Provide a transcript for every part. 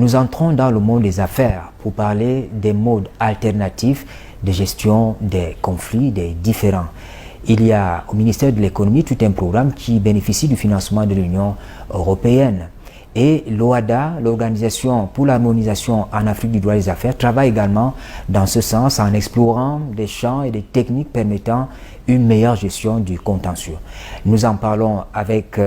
Nous entrons dans le monde des affaires pour parler des modes alternatifs de gestion des conflits, des différends. Il y a au ministère de l'économie tout un programme qui bénéficie du financement de l'Union européenne. Et l'OHADA, l'Organisation pour l'harmonisation en Afrique du droit des affaires, travaille également dans ce sens en explorant des champs et des techniques permettant une meilleure gestion du contentieux. Nous en parlons avec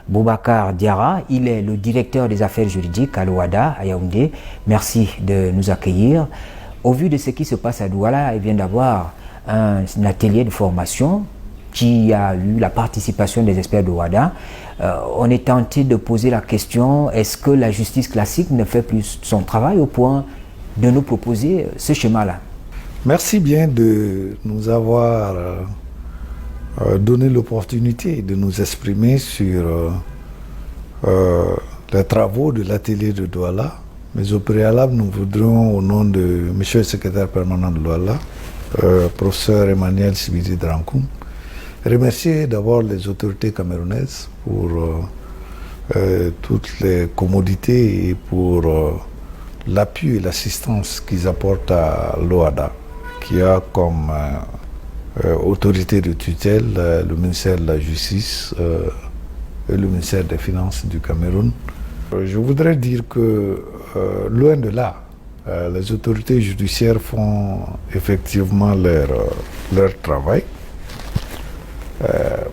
Boubacar Diarra, il est le directeur des affaires juridiques à l'OHADA à Yaoundé. Merci de nous accueillir. Au vu de ce qui se passe à Douala, il vient d'avoir un atelier de formation qui a eu la participation des experts de l'OHADA. On est tenté de poser la question, est-ce que la justice classique ne fait plus son travail au point de nous proposer ce schéma-là? Merci bien de nous avoir donné l'opportunité de nous exprimer sur les travaux de l'atelier de Douala. Mais au préalable, nous voudrions, au nom de M. le secrétaire permanent de Douala, professeur Emmanuel Sibiri Drankoum, remercier d'abord les autorités camerounaises pour toutes les commodités et pour l'appui et l'assistance qu'ils apportent à l'OHADA, qui a comme autorité de tutelle le ministère de la Justice et le ministère des Finances du Cameroun. Je voudrais dire que loin de là, les autorités judiciaires font effectivement leur travail.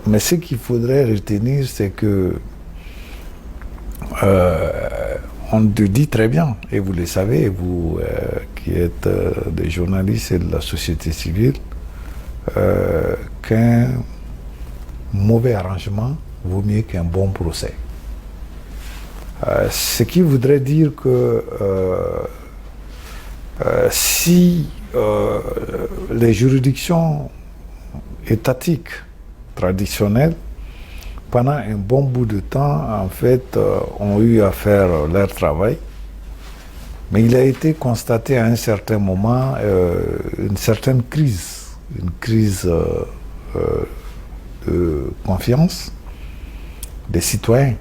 Mais ce qu'il faudrait retenir, c'est que on te dit très bien, et vous le savez, vous qui êtes des journalistes et de la société civile, qu'un mauvais arrangement vaut mieux qu'un bon procès. Ce qui voudrait dire que si les juridictions étatiques traditionnelles, pendant un bon bout de temps, en fait, ont eu à faire leur travail, mais il a été constaté à un certain moment une certaine crise, de confiance des citoyens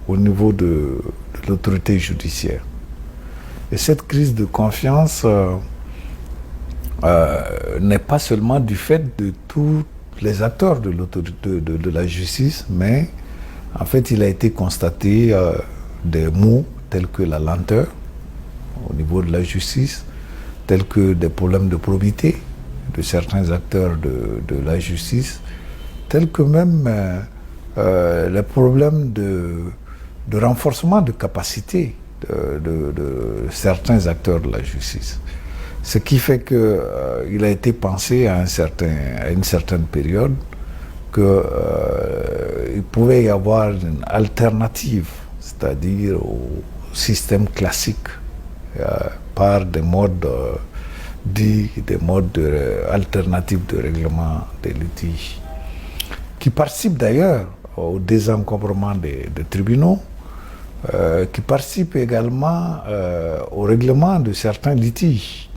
au niveau de l'autorité judiciaire. Et cette crise de confiance n'est pas seulement du fait de tous les acteurs de la justice, mais en fait il a été constaté des maux tels que la lenteur au niveau de la justice, tels que des problèmes de probité de certains acteurs de la justice, tels que même les problèmes de renforcement de capacité de certains acteurs de la justice. Ce qui fait qu'il a été pensé à une certaine période qu'il pouvait y avoir une alternative, c'est-à-dire au système classique, par des modes dits, des modes alternatifs de règlement des litiges, qui participent d'ailleurs au désencombrement des tribunaux, qui participent également au règlement de certains litiges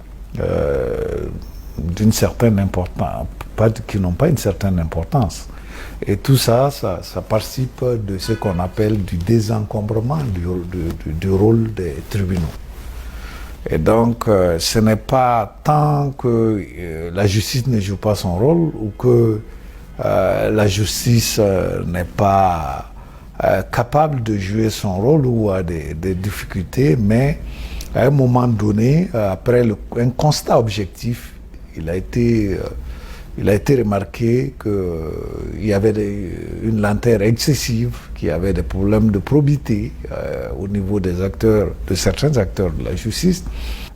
d'une certaine importance, qui n'ont pas une certaine importance. Et tout ça, ça participe de ce qu'on appelle du désencombrement du rôle des tribunaux. Et donc, ce n'est pas tant que la justice ne joue pas son rôle ou que la justice n'est pas capable de jouer son rôle ou a des difficultés, mais à un moment donné, après un constat objectif, il a été remarqué qu'il y avait une lenteur excessive, qu'il y avait des problèmes de probité au niveau de certains acteurs de la justice.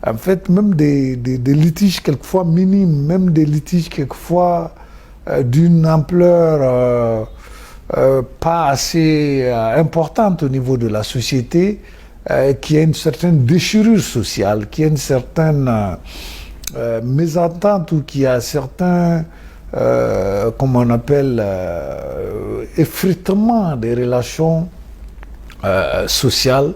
En fait, même des litiges quelquefois minimes, même des litiges quelquefois d'une ampleur pas assez importante au niveau de la société, qui a une certaine déchirure sociale, qui a une certaine mésentente ou qui a certains, comment on appelle, effritement des relations sociales,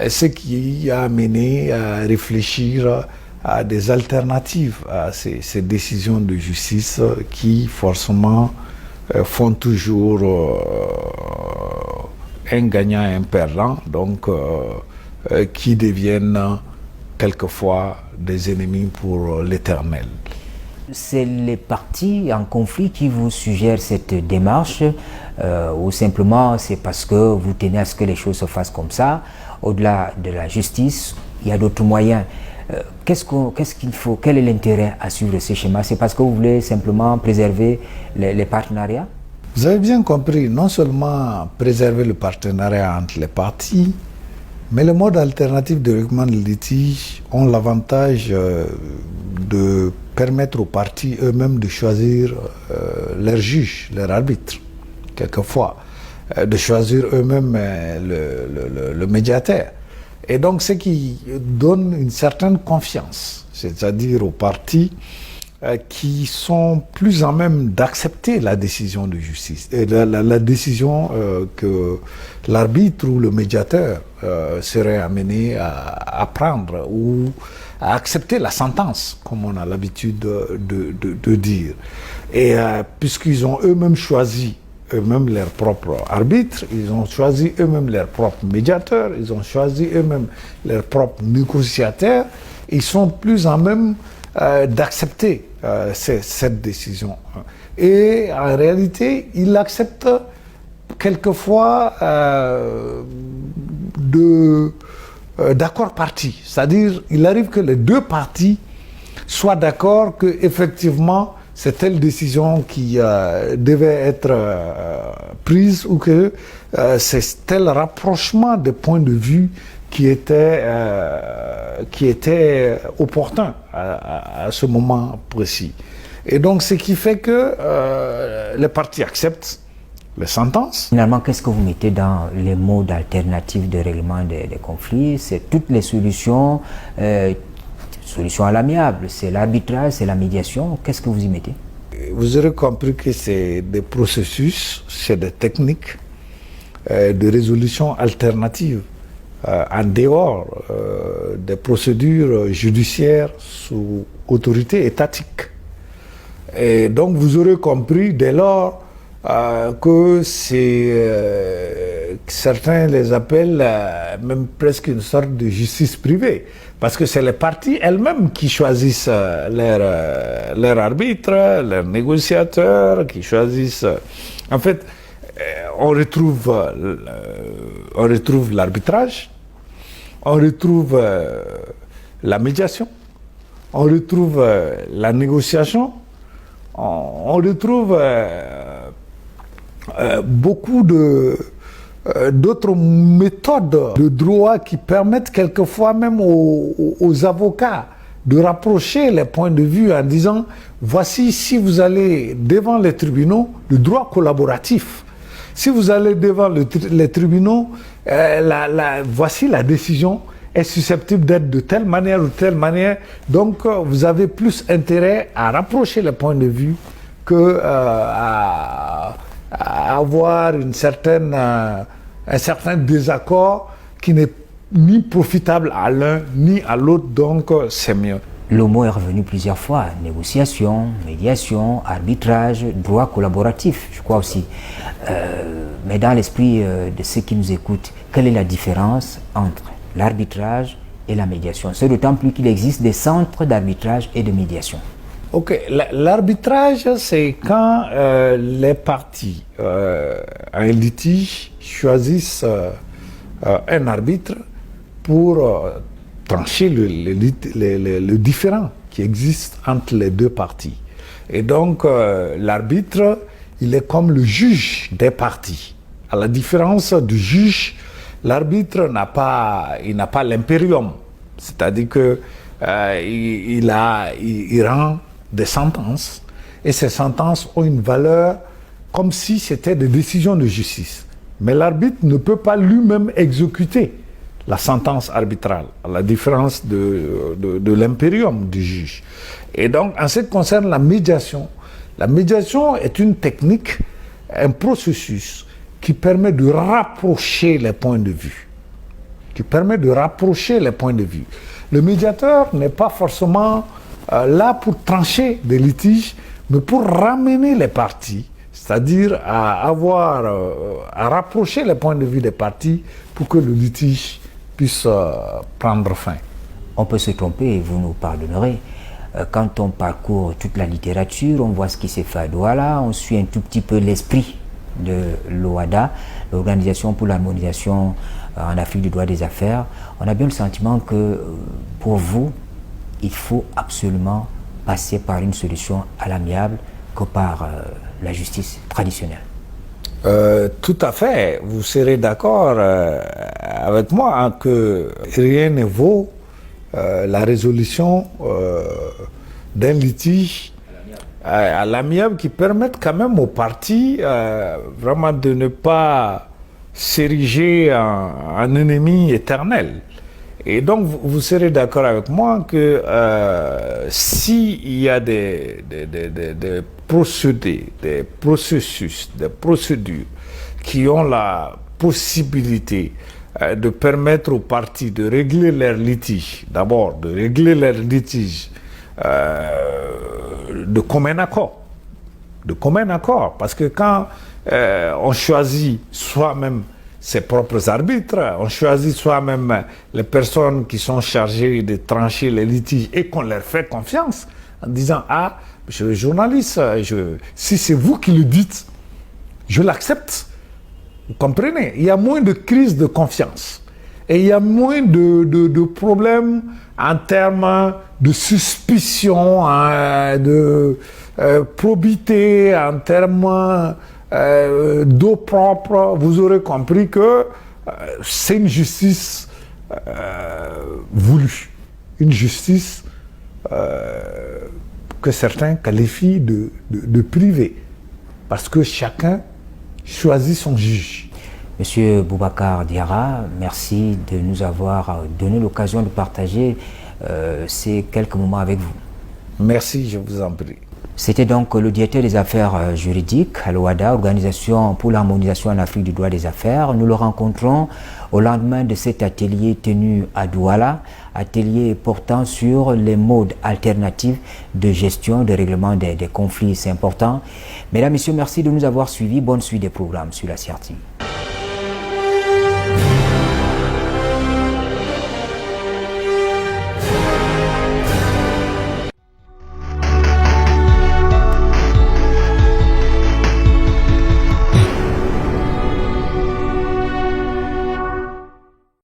ce qui a amené à réfléchir à des alternatives à ces décisions de justice qui forcément font toujours un gagnant et un perdant, donc qui deviennent quelquefois des ennemis pour l'éternel. C'est les partis en conflit qui vous suggèrent cette démarche ou simplement c'est parce que vous tenez à ce que les choses se fassent comme ça? Au-delà de la justice, il y a d'autres moyens. Qu'est-ce qu'il faut? Quel est l'intérêt à suivre ces schémas? C'est parce que vous voulez simplement préserver les partenariats? Vous avez bien compris, non seulement préserver le partenariat entre les partis, mais les modes alternatifs de règlement de litige ont l'avantage de permettre aux partis eux-mêmes de choisir leurs juges, leurs arbitres, quelquefois, de choisir eux-mêmes le médiateur. Et donc, ce qui donne une certaine confiance, c'est-à-dire aux partis qui sont plus en même d'accepter la décision de justice, et la décision que l'arbitre ou le médiateur serait amené à prendre ou à accepter la sentence, comme on a l'habitude de dire. Et puisqu'ils ont eux-mêmes choisi eux-mêmes leur propre arbitre, ils ont choisi eux-mêmes leur propre médiateur, ils ont choisi eux-mêmes leur propre négociateur, ils sont plus en même d'accepter cette décision. Et en réalité, ils l'acceptent quelquefois d'accord partis. C'est-à-dire, il arrive que les deux parties soient d'accord qu'effectivement, c'est telle décision qui devait être prise ou que c'est tel rapprochement des points de vue qui était opportun à ce moment précis. Et donc, ce qui fait que les parties acceptent les sentences. Finalement, qu'est-ce que vous mettez dans les modes alternatifs de règlement des conflits? C'est toutes les solutions, solutions à l'amiable, c'est l'arbitrage, c'est la médiation. Qu'est-ce que vous y mettez? Vous aurez compris que c'est des processus, c'est des techniques de résolution alternative en dehors des procédures judiciaires sous autorité étatique. Et donc vous aurez compris dès lors que certains les appellent même presque une sorte de justice privée, parce que c'est les parties elles-mêmes qui choisissent leur arbitre, leur négociateur, qui choisissent. En fait, on retrouve l'arbitrage, on retrouve la médiation, on retrouve la négociation, on retrouve beaucoup d'autres méthodes de droit qui permettent quelquefois même aux avocats de rapprocher les points de vue en disant voici, si vous allez devant les tribunaux, le droit collaboratif. Si vous allez devant les tribunaux, voici la décision est susceptible d'être de telle manière ou de telle manière. Donc, vous avez plus intérêt à rapprocher les points de vue que à avoir un certain désaccord qui n'est ni profitable à l'un ni à l'autre. Donc, c'est mieux. Le mot est revenu plusieurs fois, négociation, médiation, arbitrage, droit collaboratif, je crois aussi. Mais dans l'esprit de ceux qui nous écoutent, quelle est la différence entre l'arbitrage et la médiation? C'est d'autant plus qu'il existe des centres d'arbitrage et de médiation. Ok, l'arbitrage, c'est quand les parties à un litige choisissent un arbitre pour trancher le différend qui existe entre les deux parties. Et donc, l'arbitre, il est comme le juge des parties. À la différence du juge, l'arbitre n'a pas l'impérium. C'est-à-dire que il rend des sentences, et ces sentences ont une valeur comme si c'était des décisions de justice. Mais l'arbitre ne peut pas lui-même exécuter la sentence arbitrale, à la différence de l'impérium du juge. Et donc, en ce qui concerne la médiation est une technique, un processus qui permet de rapprocher les points de vue. Le médiateur n'est pas forcément là pour trancher des litiges, mais pour ramener les parties, c'est-à-dire à rapprocher les points de vue des parties pour que le litige puisse prendre fin. On peut se tromper, et vous nous pardonnerez. Quand on parcourt toute la littérature, on voit ce qui s'est fait à Douala, on suit un tout petit peu l'esprit de l'OHADA, l'Organisation pour l'harmonisation en Afrique du droit des affaires. On a bien le sentiment que pour vous, il faut absolument passer par une solution à l'amiable que par la justice traditionnelle. Tout à fait. Vous serez d'accord avec moi hein, que rien ne vaut la résolution d'un litige à l'amiable qui permette quand même aux parties vraiment de ne pas s'ériger en ennemi éternel. Et donc vous serez d'accord avec moi que s'il y a des procédés, des processus, des procédures qui ont la possibilité de permettre aux parties de régler leurs litiges, d'abord de régler leurs litiges de commun accord. De commun accord, parce que quand on choisit soi-même ses propres arbitres, on choisit soi-même les personnes qui sont chargées de trancher les litiges et qu'on leur fait confiance en disant « Ah, monsieur le journaliste, si c'est vous qui le dites, je l'accepte. » Vous comprenez? Il y a moins de crise de confiance et il y a moins de problèmes en termes de suspicion, de probité, en termes d'eau propre. Vous aurez compris que c'est une justice voulue, une justice que certains qualifient de privée, parce que chacun choisit son juge. Monsieur Boubacar Diarra, merci de nous avoir donné l'occasion de partager ces quelques moments avec vous. Merci, je vous en prie. C'était donc le directeur des affaires juridiques à l'OHADA, Organisation pour l'harmonisation en Afrique du droit des affaires. Nous le rencontrons au lendemain de cet atelier tenu à Douala, atelier portant sur les modes alternatifs de gestion, de règlement des conflits. C'est important. Mesdames, Messieurs, merci de nous avoir suivis. Bonne suite des programmes sur la CRTV.